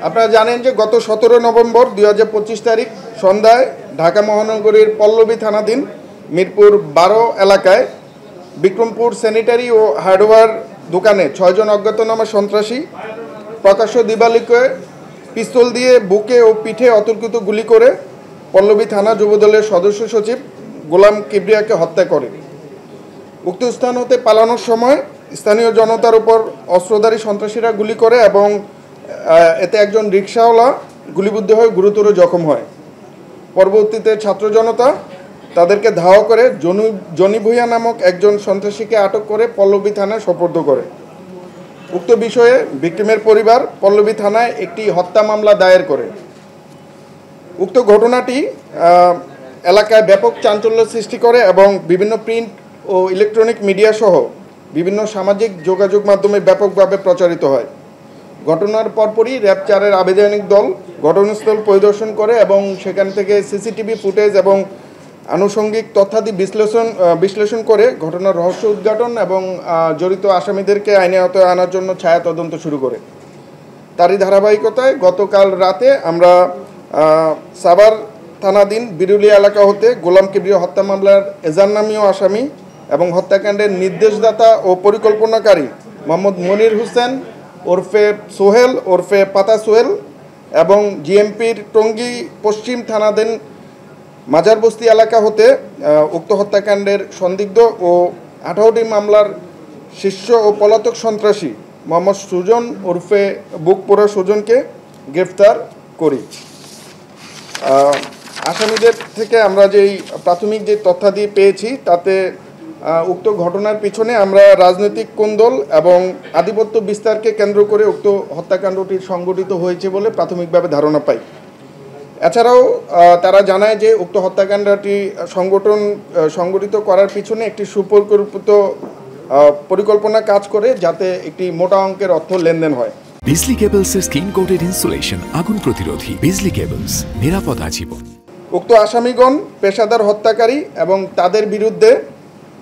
আপনারা জানেন যে গত 17 নভেম্বর 2025 তারিখ সন্ধ্যায় ঢাকা মহানগরীর পল্লবী থানাধীন মিরপুর 12 এলাকায় বিক্রমপুর স্যানিটারি ও হার্ডওয়্যার দোকানে 6 জন অজ্ঞাতনামা সন্ত্রাসী প্রকাশ্য দিবালোকে পিস্তল দিয়ে বুকে ও পিঠে অতর্কিত গুলি করে পল্লবী থানা যুবদলের সদস্য সচিব গোলাম কিবরিয়াকে হত্যা করে। উক্ত স্থান হতে পালানোর সময় স্থানীয় জনতার উপর অস্ত্রধারী সন্ত্রাসীরা গুলি করে এবং এতে একজন রিকশাওয়ালা গুলিবিদ্ধ হয়ে গুরুতর জখম হয়। পরবর্তীতে ছাত্র জনতা তাদেরকে ধাওয়া করে জনি ভূঁইয়া নামক একজন সন্ত্রাসীকে আটক করে পল্লবী থানায় সোপর্দ করে। উক্ত বিষয়ে ভিকটিমের পরিবার পল্লবী থানায় একটি হত্যা মামলা দায়ের করে। উক্ত ঘটনাটি এলাকায় ব্যাপক চাঞ্চল্য সৃষ্টি করে এবং বিভিন্ন প্রিন্ট ও ইলেকট্রনিক মিডিয়া সহ বিভিন্ন সামাজিক যোগাযোগ মাধ্যমে ব্যাপকভাবে প্রচারিত হয়। ঘটনার পরপরই র্যাব 4-এর আবেদনিক দল ঘটনাস্থল পরিদর্শন করে এবং সেখান থেকে সিসিটিভি ফুটেজ এবং আনুষঙ্গিক তথ্যাদি বিশ্লেষণ করে ঘটনার রহস্য উদ্ঘাটন এবং জড়িত আসামিদেরকে আইনের আওতায় আনার জন্য ছায়া তদন্ত শুরু করে। তারই ধারাবাহিকতায় গতকাল রাতে আমরা সাভার থানাধীন বিরুলিয়া এলাকা হতে গোলাম কিবরিয়া হত্যা মামলার এজার নামীয় আসামি এবং হত্যাকাণ্ডের নির্দেশদাতা ও পরিকল্পনাকারী মোহাম্মদ মনির হোসেন ওরফে সোহেল ওরফে পাতা সোহেল এবং জিএমপির টঙ্গী পশ্চিম থানাধীন মাজারবস্তি এলাকা হতে উক্ত হত্যাকাণ্ডের সন্দিগ্ধ ও 18টি মামলার শীর্ষ ও পলাতক সন্ত্রাসী মোহাম্মদ সুজন ওরফে বুকপোড়া সুজনকে গ্রেফতার করি। আসামিদের থেকে আমরা যেই প্রাথমিক যে তথ্যাদি পেয়েছি তাতে উক্ত ঘটনার পিছনে আমরা রাজনৈতিক কোন্দল এবং আধিপত্য বিস্তারকে কেন্দ্র করে উক্ত হত্যাকাণ্ডটি সংঘটিত হয়েছে বলে প্রাথমিকভাবে ধারণা পাই। এছাড়াও তারা জানায় যে উক্ত হত্যাকাণ্ডটি সংগঠিত করার পিছনে একটি সুপরিকল্পিত পরিকল্পনা কাজ করে যাতে একটি মোটা অঙ্কের অর্থ লেনদেন হয়। বিজলি কেবলসের স্কিন কোটেড ইনসুলেশন আগুন প্রতিরোধী। বিজলি কেবলস, নিরাপদ আজীবন। উক্ত আসামিগণ পেশাদার হত্যাকারী এবং তাদের বিরুদ্ধে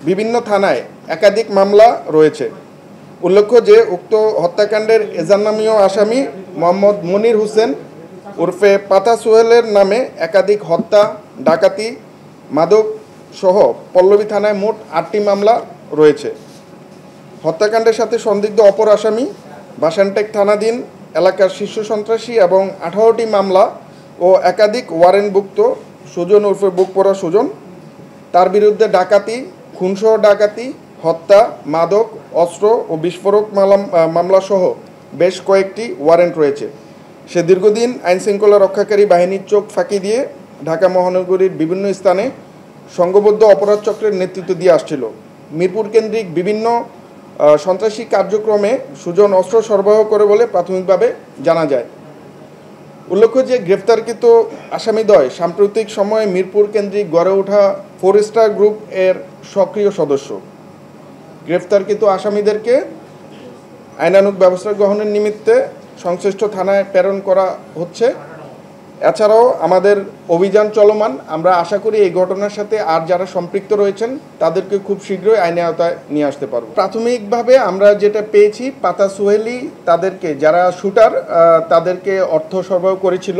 বিভিন্ন থানায় একাধিক মামলা রয়েছে। উল্লেখ্য যে উক্ত হত্যাকাণ্ডের এজার নামীয় আসামি মোহাম্মদ মনির হোসেন ওরফে পাতা সোহেলের নামে একাধিক হত্যা, ডাকাতি, মাদক সহ পল্লবী থানায় মোট 8টি মামলা রয়েছে। হত্যাকাণ্ডের সাথে সন্দিগ্ধ অপর আসামি বাসানটেক থানাধীন এলাকার শীর্ষ সন্ত্রাসী এবং 18টি মামলা ও একাধিক ওয়ারেন্টভুক্ত সুজন ওরফে বুকপোড়া সুজন। তার বিরুদ্ধে ডাকাতি, খুনসহ ডাকাতি, হত্যা, মাদক, অস্ত্র ও বিস্ফোরক মামলা সহ বেশ কয়েকটি ওয়ারেন্ট রয়েছে। সে দীর্ঘদিন আইনশৃঙ্খলা রক্ষাকারী বাহিনীর চোখ ফাঁকি দিয়ে ঢাকা মহানগরীর বিভিন্ন স্থানে সংঘবদ্ধ অপরাধ চক্রের নেতৃত্ব দিয়ে আসছিল। মিরপুর কেন্দ্রিক বিভিন্ন সন্ত্রাসী কার্যক্রমে সুজন অস্ত্র সরবরাহ করে বলে প্রাথমিকভাবে জানা যায়। উল্লেখ্য যে গ্রেফতারকৃত আসামিদ্বয় সাম্প্রতিক সময়ে মিরপুর কেন্দ্রিক গড়ে ওঠা 4 স্টার গ্রুপ এর সক্রিয় সদস্য। গ্রেফতারকৃত আসামিদেরকে আইনানুগ ব্যবস্থা গ্রহণের নিমিত্তে সংশ্লিষ্ট থানায় প্রেরণ করা হচ্ছে। এছাড়াও আমাদের অভিযান চলমান। আমরা আশা করি এই ঘটনার সাথে আর যারা সম্পৃক্ত রয়েছেন তাদেরকে খুব শীঘ্রই আইনের আওতায় নিয়ে আসতে পারব। প্রাথমিকভাবে আমরা যেটা পেয়েছি, পাতা সোহেলি তাদেরকে, যারা শুটার তাদেরকে অর্থ সরবরাহ করেছিল।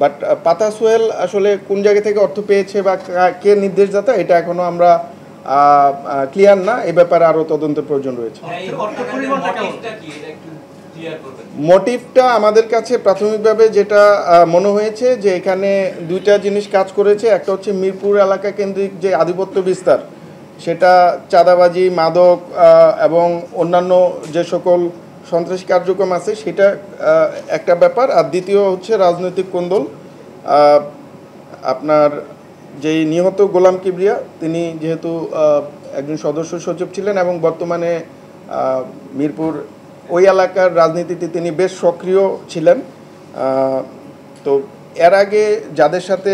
বাট পাতা সোহেল আসলে কোন জায়গা থেকে অর্থ পেয়েছে বা কে নির্দেশদাতা এটা এখনও আমরা ক্লিয়ার না। এ ব্যাপারে আরও তদন্তের প্রয়োজন রয়েছে। মোটিভটা আমাদের কাছে প্রাথমিকভাবে যেটা মনে হয়েছে যে এখানে দুইটা জিনিস কাজ করেছে। একটা হচ্ছে মিরপুর এলাকা কেন্দ্রিক যে আধিপত্য বিস্তার, সেটা চাঁদাবাজি, মাদক এবং অন্যান্য যে সকল সন্ত্রাসী কার্যক্রম আছে সেটা একটা ব্যাপার। আর দ্বিতীয় হচ্ছে রাজনৈতিক কোন্দল। আপনার যেই নিহত গোলাম কিবরিয়া তিনি যেহেতু একজন সদস্য সচিব ছিলেন এবং বর্তমানে মিরপুর ওই এলাকার রাজনীতিতে তিনি বেশ সক্রিয় ছিলেন। তো এর আগে যাদের সাথে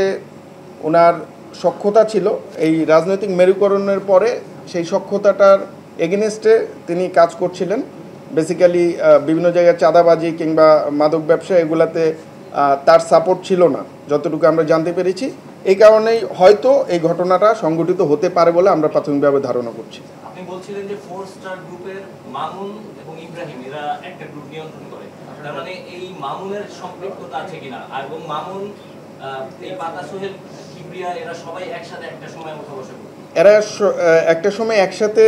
ওনার সখ্যতা ছিল, এই রাজনৈতিক মেরুকরণের পরে সেই সখ্যতাটার এগেনস্টে তিনি কাজ করছিলেন। বেসিক্যালি বিভিন্ন জায়গায় চাঁদাবাজি কিংবা মাদক ব্যবসা এগুলাতে তার সাপোর্ট ছিল না, যতটুকু আমরা জানতে পেরেছি। এই কারণেই হয়তো এই ঘটনাটা সংঘটিত হতে পারে বলে আমরা প্রাথমিকভাবে ধারণা করছি। আপনি বলছিলেন যে 4 স্টার গ্রুপের মামুন এবং ইব্রাহিম এরা একটা গ্রুপ নিয়ন্ত্রণ করে, তার মানে এই মামুনের সম্পৃক্ততা আছে কিনা, এবং মামুন এই পাতা সোহেল কিবরিয়া এরা সবাই একসাথে একটা সময় উঠা বসা করতো? এরা একটা সময় একসাথে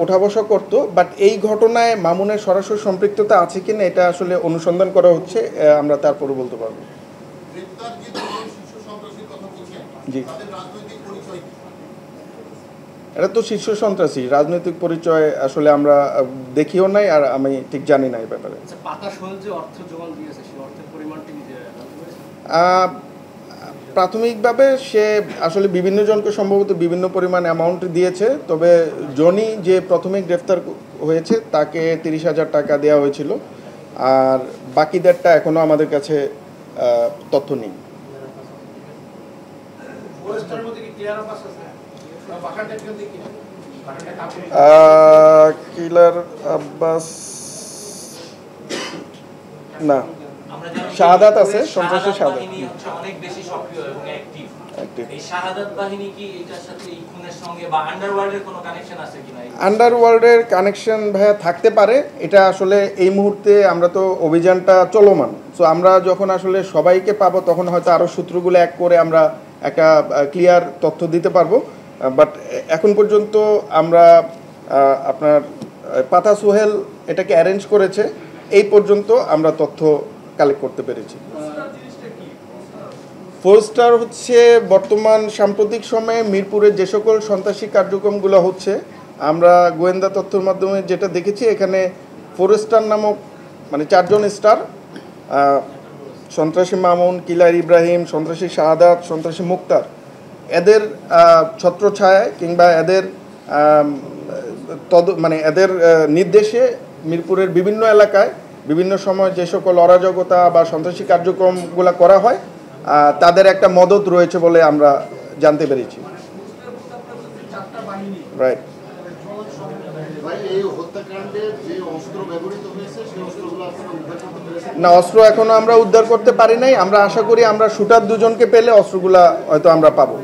ওঠা বসা করতো, বাট এই ঘটনায় মামুনের সরাসরি সম্পৃক্ততা আছে কিনা এটা আসলে অনুসন্ধান করা হচ্ছে, আমরা তারপরে বলতে পারবো। জি, এরা তো শীর্ষ সন্ত্রাসী, রাজনৈতিক পরিচয় আসলে আমরা দেখিও নাই, আর আমি ঠিক জানি না এই ব্যাপারে। প্রাথমিকভাবে সে আসলে বিভিন্ন জনকে সম্ভবত বিভিন্ন পরিমাণ অ্যামাউন্ট দিয়েছে, তবে জনি যে প্রথমে গ্রেফতার হয়েছে তাকে 30,000 টাকা দেওয়া হয়েছিল, আর বাকিদেরটা এখনও আমাদের কাছে তথ্য নেই। কিলার আব্বাস না, শাহাদাত আছে, সন্ত্রাসী শাহাদাত অনেক বেশি সক্রিয় এবং অ্যাক্টিভ। এই শাহাদাত বাহিনী কি এটার সাথে এই খুনের সঙ্গে বা আন্ডারওয়ার্ল্ডের কোনো কানেকশন আছে কিনা? আন্ডারওয়ার্ল্ডের কানেকশন ভাইয়া থাকতে পারে, এটা আসলে এই মুহূর্তে আমরা তো অভিযানটা চলমান, সো আমরা যখন আসলে সবাইকে পাবো তখন হয়তো আরও সূত্রগুলো এক করে আমরা একটা ক্লিয়ার তথ্য দিতে পারবো। বাট এখন পর্যন্ত আমরা আপনার পাতা সোহেল এটাকে অ্যারেঞ্জ করেছে, এই পর্যন্ত আমরা তথ্য কালেক্ট করতে পেরেছি। ফোরস্টার হচ্ছে বর্তমান সাম্প্রতিক সময়ে মিরপুরে যে সকল সন্ত্রাসী কার্যক্রমগুলো হচ্ছে, আমরা গোয়েন্দা তথ্যের মাধ্যমে যেটা দেখেছি, এখানে ফোরস্টার নামক মানে 4 জন স্টার, সন্ত্রাসী মামুন, কিলার ইব্রাহিম, সন্ত্রাসী শাহাদাত, সন্ত্রাসী মুক্তার, এদের ছত্রছায়ায় কিংবা এদের মানে এদের নির্দেশে মিরপুরের বিভিন্ন এলাকায় বিভিন্ন সময় যে সকল অরাজকতা বা সন্ত্রাসী কার্যক্রমগুলো করা হয়, তাদের একটা মদত রয়েছে বলে আমরা জানতে পেরেছি। রাইট। না, অস্ত্র এখনো আমরা উদ্ধার করতে পারি নাই, আমরা আশা করি আমরা শুটার 2 জনকে পেলে অস্ত্রগুলা হয়তো আমরা পাবো।